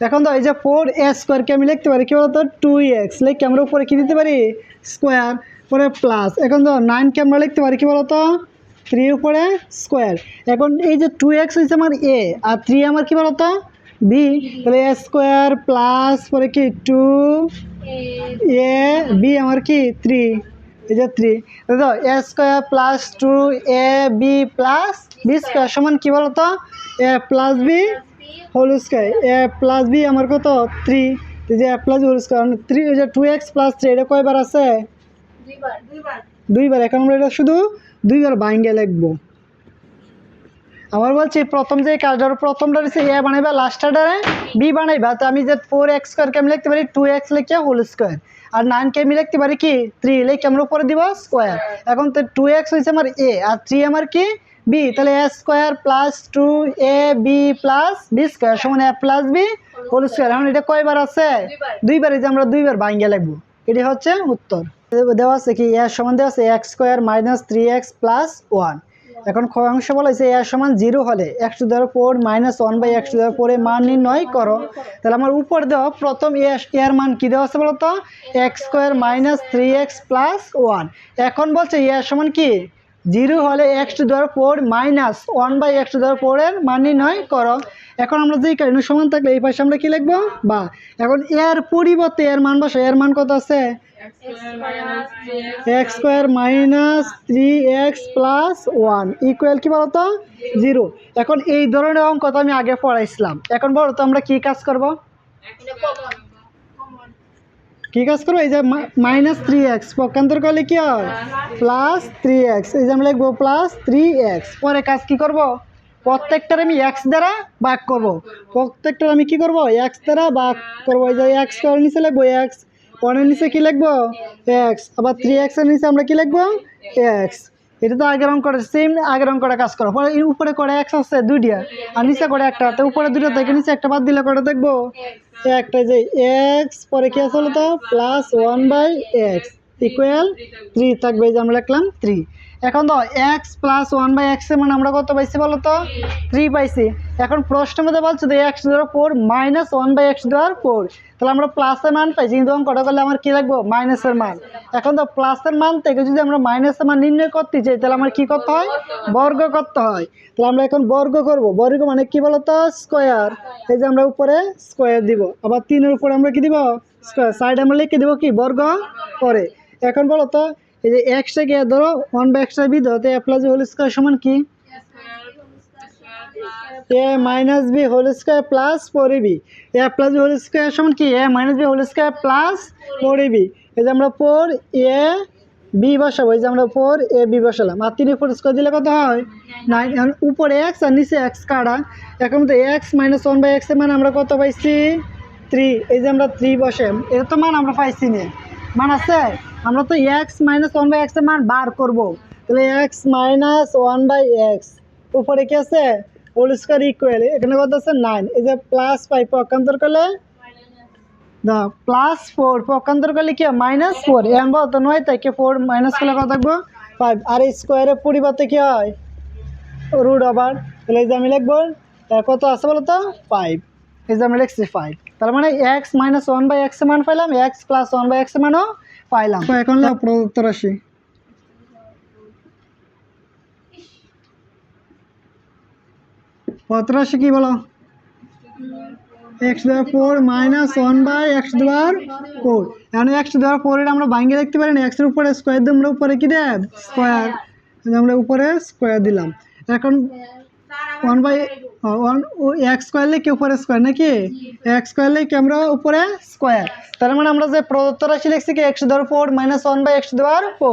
এখন তো এই যে 4a² আমি লিখতে পারি কি বলতো 2x লিখে আমরা উপরে কি দিতে পারি স্কোয়ার পরে প্লাস। এখন তো 9 কে আমরা লিখতে পারি কি বলতো 3 উপরে স্কোয়ার। এখন এই যে 2x হচ্ছে আমার a আর 3 আমার কি বলতো b, তাহলে a² প্লাস পরে কি 2a b আমার কি 3, এই যে 3 তো a² plus 2ab plus b² সমান কি বলতো a plus b whole square. A plus b আমার কত 3, এই যে এ প্লাস হোল স্কোয়ার 3, এই যে 2x প্লাস 3 এটা কয়বার আছে দুইবার। এখন আমরা এটা শুধু দুইবার বাইঙ্গে লিখবো। আমার বলছি প্রথম যে কাজটা প্রথমটা হচ্ছে এ বানাইবা লাস্টটারে বি বানাইবা। তো আমি যে 4x² কে আমি লিখতে পারি 2x লিখে হোল স্কোয়ার আর 9 কে আমি লিখতে পারি কি 3 লিখে আমরা উপরে দিব স্কোয়ার। এখন তো 2x হচ্ছে আমার a আর 3 আমার কি b, তাহলে a² plus 2ab plus b² সমান a plus b whole square. এখন এটা কয়বার আছে দুইবার, এই যে আমরা দুইবার বাইঙ্গে লিখবো। এটি হচ্ছে উত্তর। দেওয়া আছে কি a সমান দেওয়া আছে x² মাইনাস 3x প্লাস 1। এখন খ অংশ বলা হয়েছে a সমান 0 হলে x⁴ মাইনাস 1/x⁴ এর মান নির্ণয় করো। তাহলে আমার উপর দেওয়া প্রথম এর মান কি দেওয়া আছে বলতো x² মাইনাস 3x প্লাস 1। এখন বলছে a সমান কি 0 হলে x⁴ মাইনাস 1/x⁴ এর মান নির্ণয় করো। এখন আমরা যেই কারণে সমান থাকলে এই পাশে আমরা কি লিখবো বা। এখন এর পরিবর্তে এর মান বসে, এর মান কত আছে x² minus 3x plus 1 equal কি বলতো 0। এখন এই ধরনের অঙ্ক তো আমি আগে পড়াইছিলাম। এখন বলো তো আমরা কি কাজ করব, কি কাজ করবো এই যে মাইনাস 3x পক্ষান্তর করলে কি হয় প্লাস 3x, এই যে আমরা লিখবো প্লাস 3x। পরে কাজ কি করব প্রত্যেকটার আমি x দ্বারা ভাগ করব, প্রত্যেকটার আমি কি করব x দ্বারা ভাগ করব। এই যে x করে নিচে লিখবো x, 1 এর নিচে কি লিখবো x, আবার 3x এর নিচে আমরা কি লিখবো x। এটা তো আগের অঙ্কটা সেম, আগের অঙ্কটা কাজ করো। পরে উপরে করে x আছে দুইটা আর নিচে করে একটা, তো উপরে দুটো থেকে নিচে একটা বাদ দিলে করে দেখবো একটা, যে x পরে কি আছে বলতো প্লাস 1/x ইকুয়াল 3 থাকবে, এই যে আমরা লিখলাম 3। এখন তো x প্লাস 1/x এর মানে আমরা কত পাইছি বলতো 3 পাইছি। এখন প্রশ্নের মধ্যে বলছে যে x⁴ মাইনাস 1/x⁴, তাহলে আমরা প্লাসের মান পাইছি, কিন্তু অঙ্কটা করলে আমার কি লাগবো মাইনাসের মান। এখন তো প্লাসের মান থেকে যদি আমরা মাইনাসের মান নির্ণয় করতে চাই তাহলে আমার কি করতে হয় বর্গ করতে হয়। তাহলে আমরা এখন বর্গ করব, বর্গ মানে কি বলতো স্কোয়ার। এই যে আমরা উপরে স্কোয়ার দিব, আবার 3 এর উপরে আমরা কি দিব স্কোয়ার, সাইড আমরা লিখে দিব কি বর্গ করে। এখন বলো তো এই যে x-টাকে ধরো 1/x⁴ ধরো, তো a plus b whole square সমান কি a minus b whole square plus 4ab। a plus b whole square সমান কি a minus b whole square plus 4ab। এই যে আমরা 4ab বসাবো, এই যে আমরা 4ab বসালাম আর 3 উপর স্কোয়ার দিলে কত হয় 9। এখন উপরে x আর নিচে x কাটা। এখন তো x মাইনাস 1/x এর মান আমরা কত পাইছি 3, এই যে আমরা 3 বসে এটা তো মান আমরা পাইছি না, মান আছে। আমরা তো x মাইনাস 1/x এর মান বার করব, তাহলে x মাইনাস 1/x উপরে কি আছে হোল স্কোয়ার ইকুয়াল এখানে কত আছে 9, এই যে প্লাস 5 পক্ষান্তর করলে না প্লাস 4 পক্ষান্তর করলে কি মাইনাস 4। এখন বল তো 9 থেকে 4 মাইনাস করলে কত থাকবো 5, আর এই স্কোয়ারের পরিবর্তে কি হয় রুট ওভার। তাহলে এই যে আমি লিখবো কত আছে বলো তো 5, এই যে আমি লিখছি 5। তার মানে x মাইনাস 1/x এর মান পাইলাম, x প্লাস 1/x এর মানও পাইলাম। তো এখন প্রদত্ত রাশি প্রদত্ত রাশি কি বলো x⁴ মাইনাস 1/x⁴। এখন x⁴ এটা আমরা ভাঙিয়ে দেখতে পারি না, x এর উপরে স্কোয়ার দিয়ে আমরা উপরে কি দেব স্কোয়ার, আমরা উপরে স্কোয়ার দিলাম। এখন 1/x² লিখে উপরে স্কোয়ার নাকি x² লিখে আমরা উপরে স্কোয়ার। তার মানে আমরা যে প্রদত্ত রাশি লিখছি কি x⁴ মাইনাস 1/x⁴।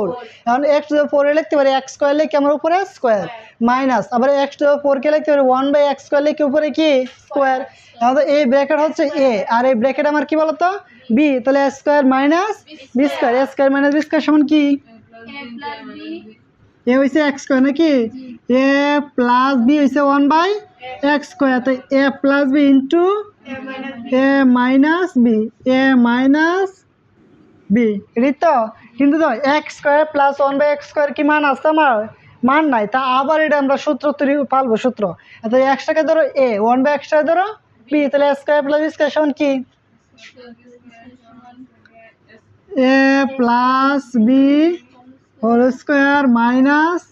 এখন x⁴ লিখতে পারি x² লিখে আমরা উপরে স্কোয়ার মাইনাস, আবার x⁴ কে লিখতে পারি 1/x² লিখে উপরে কি স্কোয়ার। এখন তো এই ব্র্যাকেট হচ্ছে a আর এই ব্র্যাকেট আমার কি বলতো b, তাহলে a² minus b², a² minus b² সমান কি এ হয়েছে x² নাকি a প্লাস b হয়েছে 1/x², তো a plus b into a minus b, a minus b এটাই তো। কিন্তু তো x² প্লাস 1/x² কি মান আছে আমার মান নাই, তা আবার এটা আমরা সূত্র তৈরি পালবো সূত্র। তো x টাকে ধরো a 1/x ধরো বি, তাহলে A square plus B square সমান কি A plus B whole square minus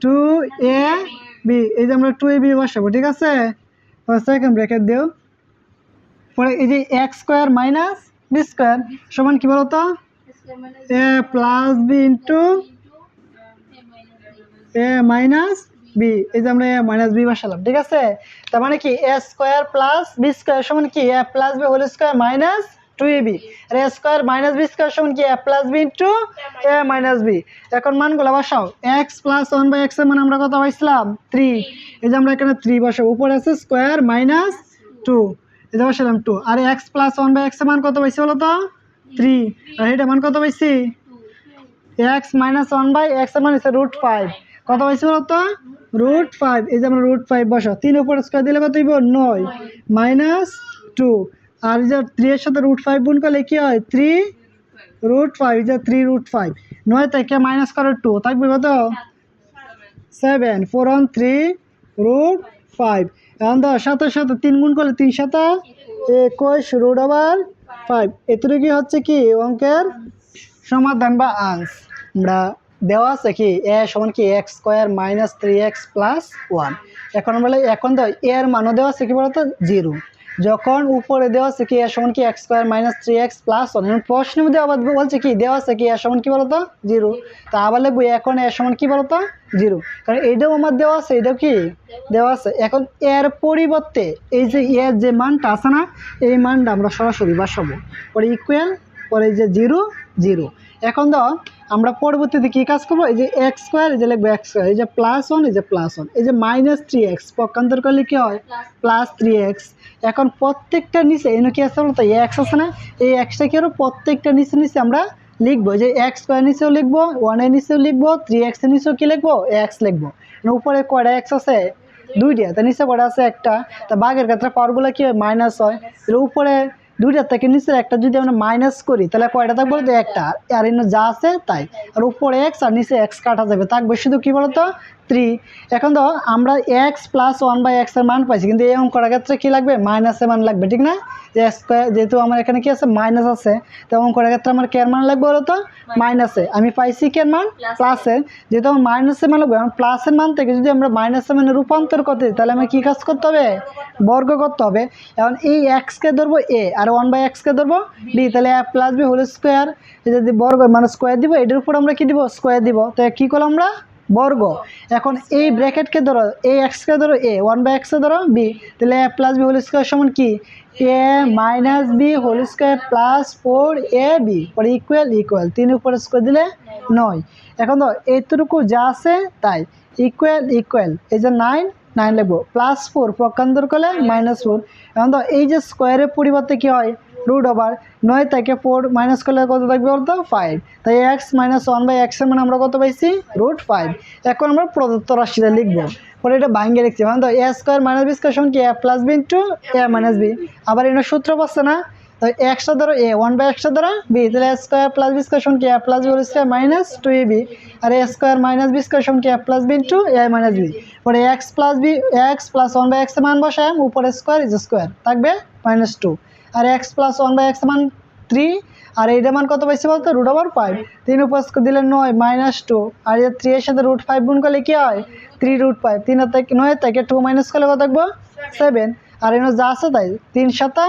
2ab। এই যে আমরা 2ab বসাবো, ঠিক আছে। সেকেন্ড ব্র্যাকেট দিও, পরে এই যে x square minus B square সমান কি বলতো a plus B into A minus b. এই যে আমরা এ মাইনাস বি বসালাম, ঠিক আছে। তার মানে কি A square plus B square সমান কি A plus B whole square minus 2ab, আর A square minus B square সমান কি A plus B into A minus B. এখন মানগুলো বসাও, এক্স প্লাস 1/x এর মান আমরা কত পাইছিলাম 3। এই যে আমরা এখানে 3 বসাবো, উপরে আছে স্কোয়ার মাইনাস 2, এই যে বসালাম 2। আর এক্স প্লাস 1/x এর মান কত পাইছি বলো তো 3, আর এটা মান কত পাইছি এক্স মাইনাস 1/x এর মান হচ্ছে √5, কত পাইছি বলো তো √5। এই যে আমরা √5 বসাও, 3 উপরে স্কোয়ার দিলে কত হইব 9 মাইনাস 2, আর এই যে 3 এর সাথে √5 গুণ করলে কি হয় 3√5, এই যে 3√5, 9 থেকে মাইনাস করে 2 থাকবে কত 7, 4 on 3√5। এখন তো 7 সাথে 3 গুণ করলে 3 সাথে 21√5। এতটুকু কি হচ্ছে কি অঙ্কের সমাধান বা আনস। আমরা দেওয়া আছে কি এ সমান কি x square minus 3x plus 1। এখন বলে এখন তো এর মানও দেওয়া আছে কি বলতো 0, যখন উপরে দেওয়া আছে কি এ সমান কি x square minus 3x plus 1, প্রশ্নের মধ্যে আবার বলছে কি দেওয়া আছে কি এ সমান কি বলতো 0, তা আবার লিখবো এখন এ সমান কি বলতো 0, কারণ এইটাও আমার দেওয়া আছে, এটাও কি দেওয়া আছে। এখন এর পরিবর্তে এই যে এর যে মানটা আছে না, এই মানটা আমরা সরাসরি বসাবো, পরে ইকুয়াল, পরে এই যে 0 0। এখন তো আমরা পরবর্তীতে কি কাজ করবো, এই যে এক্স স্কোয়ার, এই যে লিখবো এক্স স্কোয়ার, এই যে প্লাস 1, এই যে প্লাস 1, এই যে মাইনাস 3x পক্ষান্তর করলে কি হয় প্লাস 3x। এখন প্রত্যেকটা নিচে এনে কি আছে বলতো এক্স আছে না, এই এক্সটা কি আরো প্রত্যেকটা নিচে নিচে আমরা লিখবো, যে এক্স স্কোয়ার নিচেও লিখবো, 1 এর নিচেও লিখবো, 3x এর নিচেও কি লিখবো এক্স লিখবো। উপরে কয়টা এক্স আছে 2টা, তা নিচে কয়টা আছে একটা, তা বাঘের ক্ষেত্রে পাওয়ারগুলো কি হয় মাইনাস হয়, উপরে 2টা থেকে নিচের একটা যদি আমরা মাইনাস করি তাহলে কয়টা থাকবে বলতো একটা, আর এনে যা আছে তাই, আর উপরে এক্স আর নিচে এক্স কাটা যাবে, থাকবে শুধু কি বলতো 3। এখন তো আমরা এক্স প্লাস 1/x এর মান পাইছি, কিন্তু এই অঙ্কটার ক্ষেত্রে কি লাগবে মাইনাসের মান লাগবে, ঠিক না। যে স্কোয়ার যেহেতু আমার এখানে কি আছে মাইনাস আছে, তো অঙ্কটার ক্ষেত্রে আমার কে মান লাগবে বলো তো মাইনাসে, আমি পাইছি কে মান প্লাসের, যেহেতু আমার মাইনাসের মান লাগবে, প্লাসের মান থেকে যদি আমরা মাইনাসের মানে রূপান্তর করতে দিই তাহলে আমার কী কাজ করতে হবে বর্গ করতে হবে। এখন এই এক্সকে ধরবো এ আর 1/x-কে ধরবো বি, তাহলে A plus B whole square, যদি বর্গ মানে স্কোয়ার দিব, এটার উপর আমরা কি দিব স্কোয়ার দিব, তো কী করলাম আমরা বর্গ। এখন এই ব্র্যাকেটকে ধরো এই এক্সকে ধরো এ, 1/x-কে ধরো বি, তাহলে A plus B whole square সমান কি A minus B whole square plus 4ab, পরে ইকুয়াল ইকুয়াল 3 উপরে স্কোয়ার দিলে 9। এখন তো এইটুকু যা আছে তাই, ইকুয়াল ইকুয়াল, এই যে 9 লিখবো, প্লাস 4 পক্ষান্তর করলে -4। এখন তো এই যে স্কোয়ারের পরিবর্তে কি হয় √ওভার, 9 থেকে 4 মাইনাস করলে কত থাকবে বলতো 5, তাই এক্স মাইনাস 1/x এর মানে আমরা কত পাইছি √5। এখন আমরা প্রদত্ত রাশিটা লিখবো, পরে এটা ভাঙিয়ে লিখছি, মানে তো A square minus B square সমান কি A plus B into A minus B. আবার এটা সূত্র পাচ্ছে না, তো এক্সটা ধরো এ, 1/x ধরো বি, তাহলে A square plus B square সমান কি A plus B whole square minus 2ab, আর A square minus B square সমান কি A plus B into A minus B. পরে X plus B X plus 1/x এর মান বসায়, উপরে স্কোয়ার ইজ স্কোয়ার থাকবে -2, আর এক্স প্লাস 1/x এর মান 3, আর এইটার মান কত পাইছি বলতো √5, 3 উপর দিলে 9 -2, আর এই 3 এর সাথে √5 গুণ করলে কি হয় 3√5, 3 থেকে 9 থেকে 2 মাইনাস করলে কত থাকবে 7, আর এনে যা আছে তাই 3 7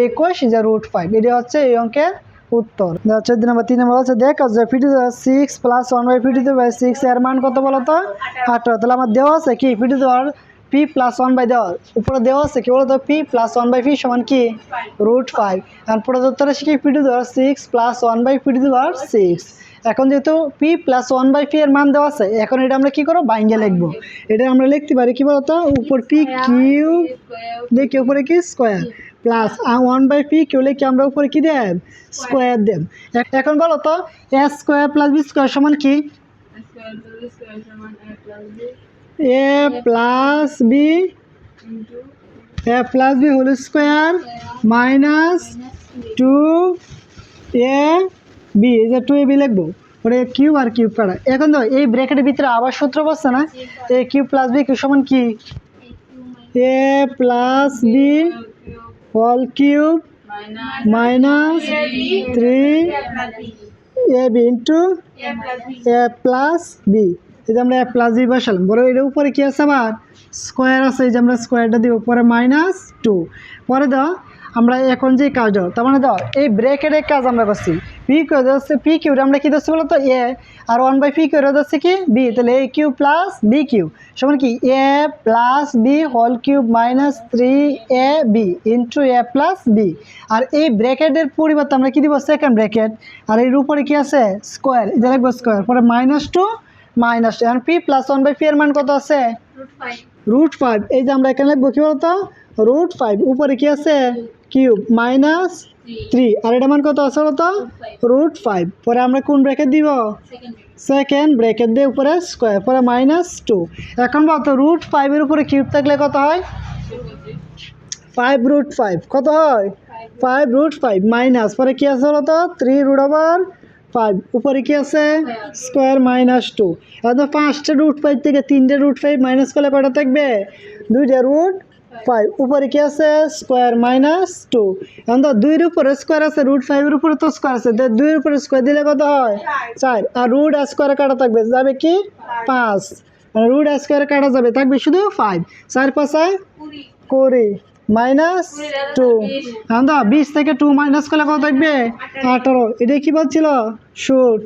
21 যে √5। এটা হচ্ছে এই অঙ্কের উত্তর। 14 নম্বর 3 নম্বর হচ্ছে দেখ যে P to the power 6 plus 1/p to the power 6 এর মান কত বলতো 18। তাহলে আমার দেওয়া আছে কি P to the power p plus 1/, দেওয়া উপরে দেওয়া আছে কি বলতো p প্লাস 1/p সমান কি √5, আর প্রদত্ত রাশি কি P to the power 6 plus 1/p to the power 6। এখন যেহেতু p প্লাস 1/p এর মান দেওয়া আছে, এখন এটা আমরা কি করব ভাঙিয়ে লিখবো। এটা আমরা লিখতে পারি কি বলতো উপর p কিউব দেখি উপরে কি স্কোয়ার প্লাস 1/p কেউ লিখে আমরা উপরে কি দেব স্কোয়ার দেব। এখন বলো তো A square plus B square সমান কি A plus B whole square minus 2ab, এই যে 2ab লিখবো, ওরে কিউব আর কিউব কাটা। এখন তো এই ব্র্যাকেটের ভিতরে আবার সূত্র বসছে না, A cube plus B cube সমান কি A plus B whole cube minus 3ab into A plus B. এই যে আমরা এ প্লাস বি বসালাম, বড় এর উপরে কি আছে আবার স্কোয়ার আছে, এই যে আমরা স্কোয়ারটা দিব, পরে -2। পরে দাও আমরা এখন যে কাজ দাও, তার মানে দাও এই ব্র্যাকেটের কাজ আমরা করছি, পি কিউব হচ্ছে পি কিউব, আমরা কি দিচ্ছি বলো তো এ, আর 1/p কিউব হচ্ছে কি বি, তাহলে A cube plus B cube সমান কি A plus B whole cube minus 3ab into A plus B. আর এই ব্র্যাকেটের পরিবর্তে আমরা কি দিব সেকেন্ড ব্র্যাকেট, আর এর উপরে কি আছে স্কোয়ার, এটা লিখবো স্কোয়ার, পরে -2 এখন পি প্লাস 1/p এর মান কত আছে √5। এই যে আমরা এখানে লিখবো কি বলতো √5, উপরে কি আছে কিউব -3, আর এটা মান কত আছে বলতো √5। পরে আমরা কোন ব্র্যাকেট দিব সেকেন্ড ব্র্যাকেট দিয়ে উপরে স্কোয়ার, পরে -2। এখন বলতো √5 এর উপরে কিউব থাকলে কত হয় 5√5, কত হয় 5√5 মাইনাস, পরে কি আছে বলতো 3√5, উপরে কি আছে স্কোয়ার -2। এখন 5টা √5 থেকে 3টে √5 মাইনাস করলে কটা থাকবে 2টে √5, উপরে কি আছে স্কোয়ার -2। এখন তো 2 এর উপরে স্কোয়ার আছে, √5 এর উপরে তো স্কোয়ার আছে, 2 এর উপরে স্কোয়ার দিলে কত হয় 4, আর √ স্কোয়ারে কাটা থাকবে যাবে কি 5, √ স্কোয়ারে কাটা যাবে থাকবে শুধু 5, 4 5 20 -2। এখন তো 20 থেকে 2 মাইনাস করলে কত থাকবে 18। এটাই কি বলছিল শুট।